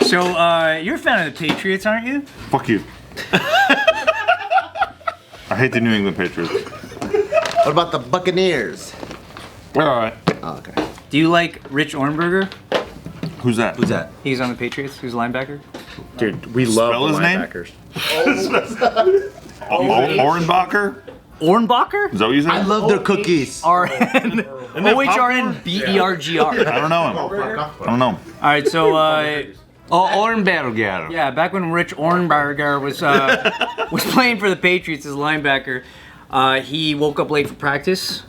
So, you're a fan of the Patriots, aren't you? Fuck you. I hate the New England Patriots. What about the Buccaneers? All right. Oh, okay. Do you like Rich Ohrnberger? Who's that? Who's that? He's on the Patriots. Who's a linebacker? Dude, we love Spell the his name? linebackers. Ohrnbacher? Ohrnberger? Is that what you said? I love their cookies. Ohrnberger. I don't know him. I don't know him. All right, so Ohrnberger. yeah, back when Rich Ohrnberger was was playing for the Patriots as a linebacker, he woke up late for practice.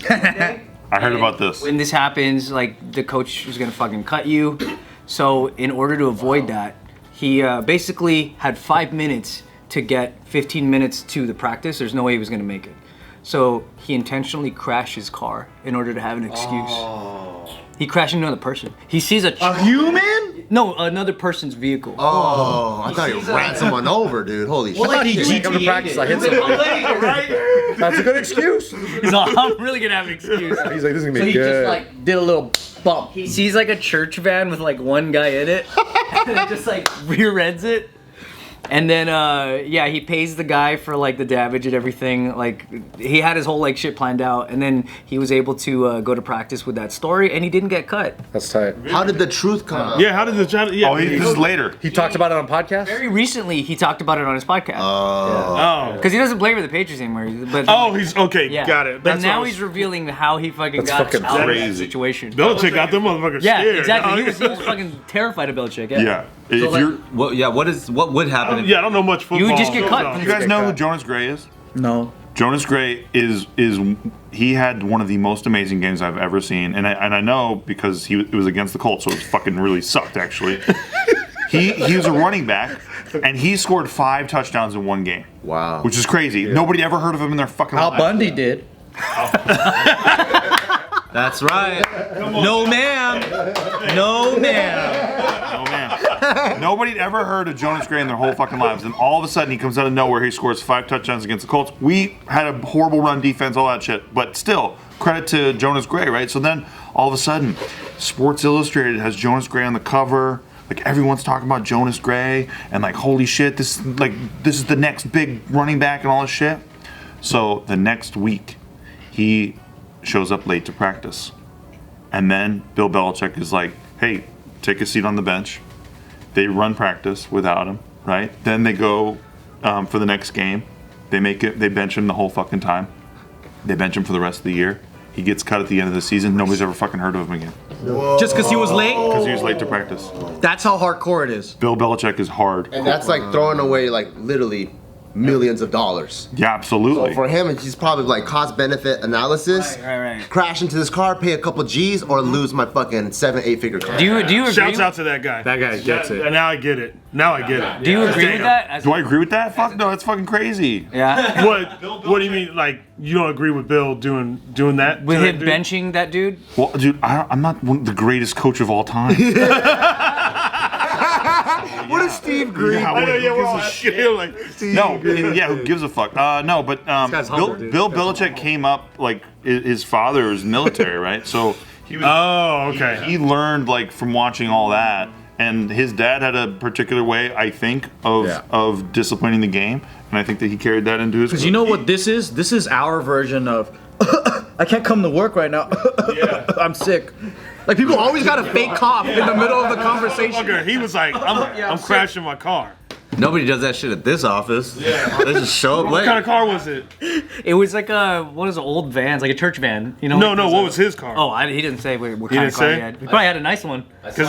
I heard about this. When this happens, like the coach was gonna fucking cut you. So in order to avoid that, he basically had 5 minutes to get 15 minutes to the practice. There's no way he was gonna make it. So he intentionally crashed his car in order to have an excuse. He crashed into another person. He sees a human? No, another person's vehicle. Oh, I thought you ran someone over, dude. Holy shit. I thought he come to practice. I hit somebody. That's a good excuse. He's like, I'm really gonna have an excuse. He's like, this is gonna So be he just good. like did a little bump. He sees like a church van with like one guy in it, and then just like rear ends it. And then yeah, he pays the guy for like the damage and everything. Like he had his whole like shit planned out, and then he was able to go to practice with that story, and he didn't get cut. That's tight. How did the truth come out? Yeah, how did the child? Yeah, Oh, this is later. He talked about it on podcast? Very recently, he talked about it on his podcast. Oh. Because he doesn't play for the Patriots anymore. But Oh, he's okay. yeah. Got it. But That's now what I he's revealing how he fucking That's got fucking out of that crazy. situation. Belichick got them motherfuckers Yeah, scared. exactly. dog. He was fucking terrified of Belichick. Yeah. Yeah. If you're, What would happen? Yeah, I don't know much football. You would just get so, cut. no. you guys know who Jonas Gray is? No. Jonas Gray is he had one of the most amazing games I've ever seen, and I know because it was against the Colts, so it fucking really sucked actually. he was a running back, and he scored 5 touchdowns in one game. Wow. Which is crazy. Nobody ever heard of him in their fucking Al lives. Bundy did. That's right. No, ma'am. No, ma'am. Oh man. Nobody ever heard of Jonas Gray in their whole fucking lives, and all of a sudden he comes out of nowhere. He scores 5 touchdowns against the Colts. We had a horrible run defense, all that shit, but still, credit to Jonas Gray, right? So then all of a sudden, Sports Illustrated has Jonas Gray on the cover. Like everyone's talking about Jonas Gray, and like holy shit, this is the next big running back and all this shit. So the next week, he shows up late to practice, and then Bill Belichick is like, "Hey, take a seat on the bench." They run practice without him, right? Then they go for the next game. They bench him the whole fucking time. They bench him for the rest of the year. He gets cut at the end of the season. Nobody's ever fucking heard of him again Just because he was late? because he was late to practice. That's how hardcore it is. Bill Belichick is hard. And that's like throwing away like literally millions of dollars. Yeah, absolutely. So for him, he's probably like cost-benefit analysis. Right. Crash into this car, pay a couple G's, or lose my fucking 7-8 figure car. Do you agree? Shouts out to that guy. That guy gets it. And now I get it. Now I get it. Do you agree with that? As Do I agree with that? Fuck no, that's fucking crazy. yeah. What do you mean? Like you don't agree with Bill doing that? With to him that dude? benching that dude? Well, dude, I'm not the greatest coach of all time. What is Steve Greene? Yeah, I know. Yeah, we're all gives a shit. Like No, yeah, who gives a fuck? No, but guy's humble, dude. Bill Belichick came up like his father was military, right? So he was. oh, okay. He learned like from watching all that, and his dad had a particular way, I think, of disciplining the game, and I think that he carried that into his. Because you know what this is? This is our version of, I can't come to work right now. I'm sick. Like people always got a fake cough in the middle of the conversation. Okay, he was like, I'm crashing my car. Nobody does that shit at this office. Yeah. They just show up What kind late. of car was it? It was like one of those old vans, like a church van. You know? No. What was his car? Oh, he didn't say what kind didn't of car say? he had. He probably had a nice one. Because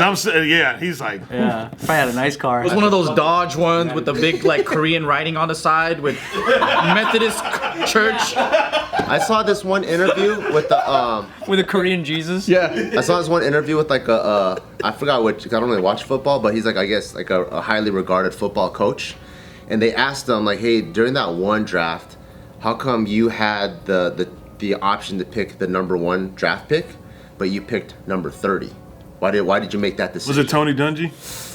he's like, Yeah, probably had a nice car. It was one of those Dodge ones with the big like Korean writing on the side with Methodist church. I saw this one interview with the With a Korean Jesus. Yeah. I saw this one interview with like I forgot which, I don't really watch football, but he's like, I guess like a highly regarded football coach, and they asked him like, hey, during that one draft, how come you had the option to pick the #1 draft pick, but you picked number 30? Why did you make that decision? was it Tony Dungy?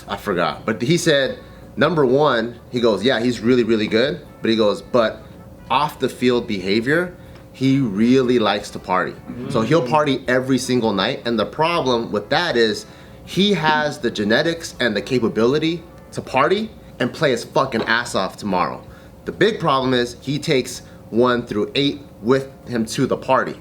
I forgot, but he said #1. He goes, yeah, he's really really good, but he goes, but off the field behavior, he really likes to party. So he'll party every single night, and the problem with that is he has the genetics and the capability to party and play his fucking ass off tomorrow. The big problem is he takes 1 through 8 with him to the party.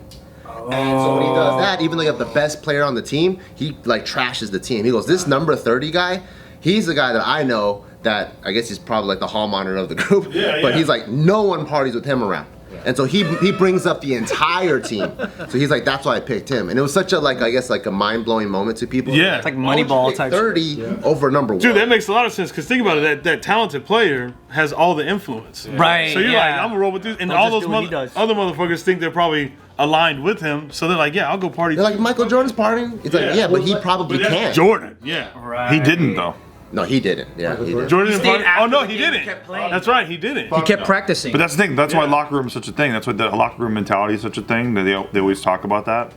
And so when he does that, even though you have the best player on the team, he like trashes the team. He goes, this number 30 guy, he's the guy that I know that, I guess he's probably like the hall monitor of the group, but he's like, no one parties with him around. And so he brings up the entire team. So he's like, that's why I picked him. And it was such a, like, I guess, like a mind-blowing moment to people. Yeah. It's like Moneyball type. 30 over number 1. Dude, that makes a lot of sense because think about it. That talented player has all the influence. Right. So you're like, I'm gonna roll with this, and He'll all just those do what he does. other motherfuckers think they're probably aligned with him. So they're like, yeah, I'll go party. They're like, Michael Jordan's partying? It's like, yeah, but he probably can't. Jordan. Yeah. Right. He didn't though. No, he didn't. Yeah, he didn't. Jordan stayed party. after Oh no, the he game, didn't. kept playing. That's right, he didn't. He kept practicing. But that's the thing. That's why locker room is such a thing. That's why the locker room mentality is such a thing. They always talk about that.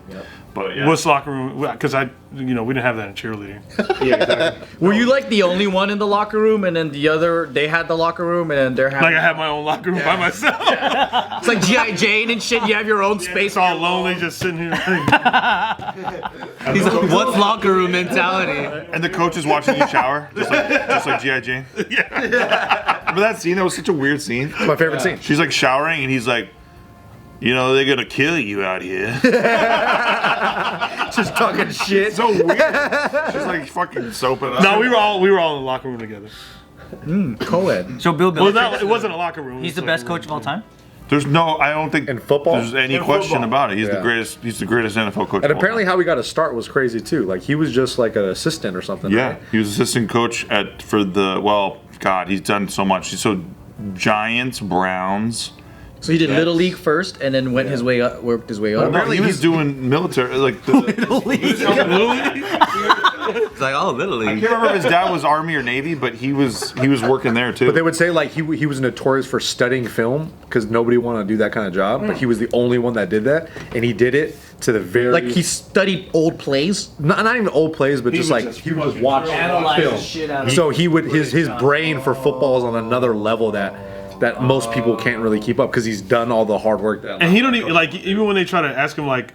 But yeah. What's locker room? Because we didn't have that in cheerleading. Were you like the only one in the locker room, and then the other they had the locker room, and then they're having Like I have my own locker room by myself. it's like G.I. Jane and shit. You have your own space. It's all lonely, just sitting here. He's like, what's locker room mentality? And the coach is watching you shower, just like G.I. Jane. Yeah. Remember that scene? That was such a weird scene. It's my favorite scene. She's like showering, and he's like, you know, they're gonna kill you out here. Just talking shit. So weird. She's like fucking soaping up. No, we were all in the locker room together. Co-ed. So Bill Well, Belichick, it wasn't a locker room. he's the best coach of all time? I don't think In football? there's any In question football. about it. He's Yeah. the greatest. He's the greatest NFL coach. And of all apparently, time. how he got his start was crazy too. Like he was just like an assistant or something. Yeah, right? he was assistant coach he's done so much. So Giants, Browns. So he did Little League first, and then went his way up, worked his way up. No, he was doing military, like the, It's like, oh, Little I League. can't remember if his dad was Army or Navy, but he was working there too. But they would say like he was notorious for studying film because nobody wanted to do that kind of job. But he was the only one that did that, and he did it to the very Like he studied old plays. not even old plays, but just would like just he would just watch film. shit out So he would his brain for football is on another level that most people can't really keep up because he's done all the hard work. And he don't even even when they try to ask him like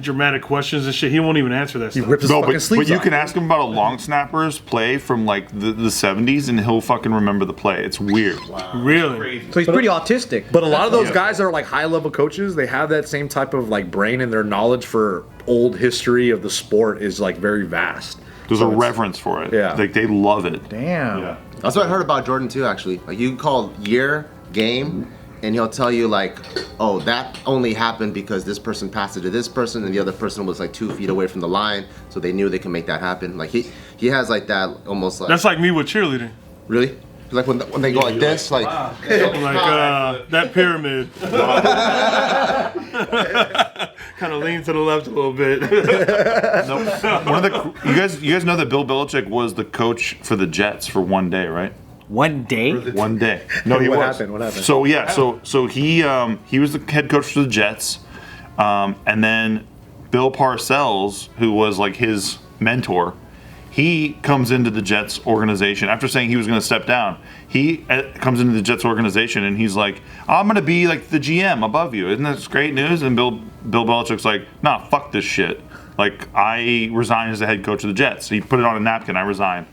dramatic questions and shit, he won't even answer that He stuff. ripped his no, fucking but sleeves you off. can ask him about a long snapper's play from like the 70s, and he'll fucking remember the play. It's weird. Really? So he's pretty autistic. But a lot of those guys that are like high level coaches, they have that same type of like brain, and their knowledge for old history of the sport is like very vast. There's So a it's- reverence for it. Yeah. Like they love it. Damn. Yeah. That's what I heard about Jordan too, actually. Like you can call year, game, and he'll tell you like, oh, that only happened because this person passed it to this person, and the other person was like 2 feet away from the line, so they knew they can make that happen. Like he has like that almost like. That's like me with cheerleading. Really? Like when they go like this, like. Like that pyramid. Kind of lean to the left a little bit. You guys know that Bill Belichick was the coach for the Jets for one day, right? One day? One day. No, he What was. happened? What happened? So yeah, so he was the head coach for the Jets, and then Bill Parcells, who was like his mentor, he comes into the Jets organization after saying he was going to step down. He comes into the Jets organization and he's like, "I'm going to be like the GM above you. Isn't that great news?" And Bill Belichick's like, "Nah, fuck this shit. Like I resign as the head coach of the Jets." He put it on a napkin. I resign.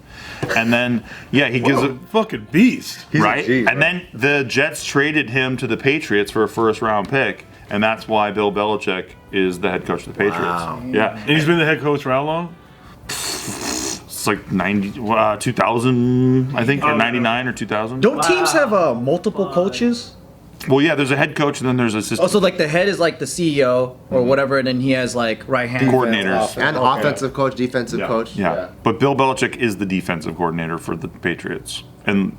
And then, yeah, he gives it. Fucking beast. Right? G, and right? then the Jets traded him to the Patriots for a first-round pick, and that's why Bill Belichick is the head coach of the Patriots. Wow. Yeah. And he's been the head coach for how long? It's like 2000, I think, or 99 or 2000. Don't teams have multiple coaches? Well, yeah, there's a head coach, and then there's assistant Also, like the head is like the CEO or whatever, and then he has like right hand coordinators. And offensive coach, defensive coach. Yeah. But Bill Belichick is the defensive coordinator for the Patriots. And,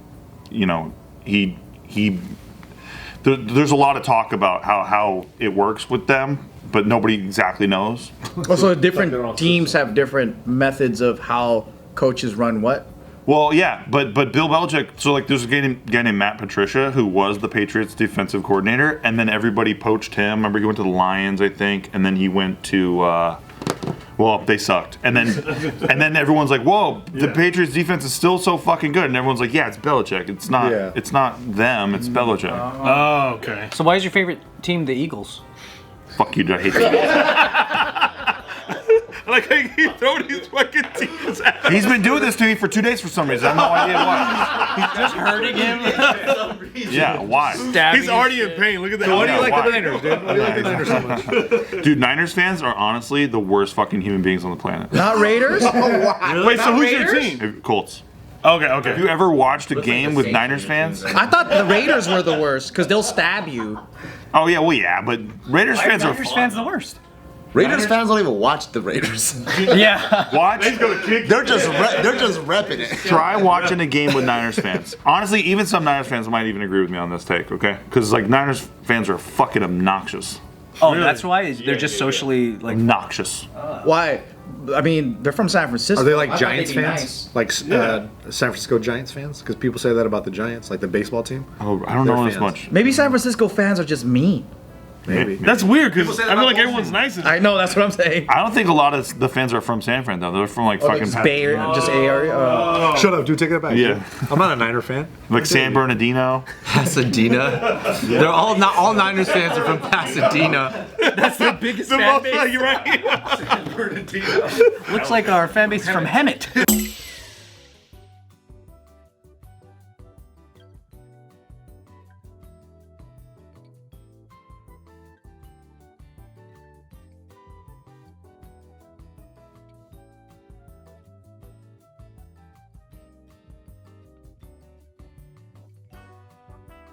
you know, there's a lot of talk about how it works with them, but nobody exactly knows. Also, different teams have different methods of how coaches run what. Well, yeah, but Bill Belichick, so like there's a guy named Matt Patricia who was the Patriots defensive coordinator, and then everybody poached him. Remember, he went to the Lions, I think, and then he went to, well, they sucked. And then everyone's like, whoa, the Patriots defense is still so fucking good. And everyone's like, yeah, it's Belichick. It's not them, it's Belichick. Oh, okay. So why is your favorite team the Eagles? Fuck you, I hate the Eagles. Like how you throwing his fucking teeth at. He's been doing this to me for 2 days for some reason. I have no idea why. He's just hurting him. Yeah, why? He's already in pain. Look at that. So what do you like why? the Niners, dude? Why do you like the Niners so much? Dude, Niners fans are honestly the worst fucking human beings on the planet. Not Raiders? Wait, so who's your team? Colts. Okay. Have you ever watched a game with Niners fans? I thought the Raiders were the worst because they'll stab you. Oh yeah, well yeah, but Raiders fans are Niners fans the worst. Raiders fans don't even watch the Raiders. Yeah. watch. they're just repping it. Try watching a game with Niners fans. Honestly, even some Niners fans might even agree with me on this take. Okay, because like Niners fans are fucking obnoxious. Oh, that's why they're just socially like Obnoxious. Why? I mean, they're from San Francisco. Are they like thought Giants they'd be fans? nice. Like San Francisco Giants fans? Because people say that about the Giants, like the baseball team. Oh, I don't know They're as fans. much. Maybe San Francisco fans are just mean. Maybe. That's weird because say I that feel about like both everyone's nice. I know, that's what I'm saying. I don't think a lot of the fans are from San Fran though. They're from like fucking Just Bay Area, just A area. Shut up, dude. Take that back. Yeah. dude. I'm not a Niner fan. like San Bernardino. Pasadena. They're all not all Niners fans are from Pasadena. that's the biggest fan base. You're right. Looks like our fan base is from Hemet.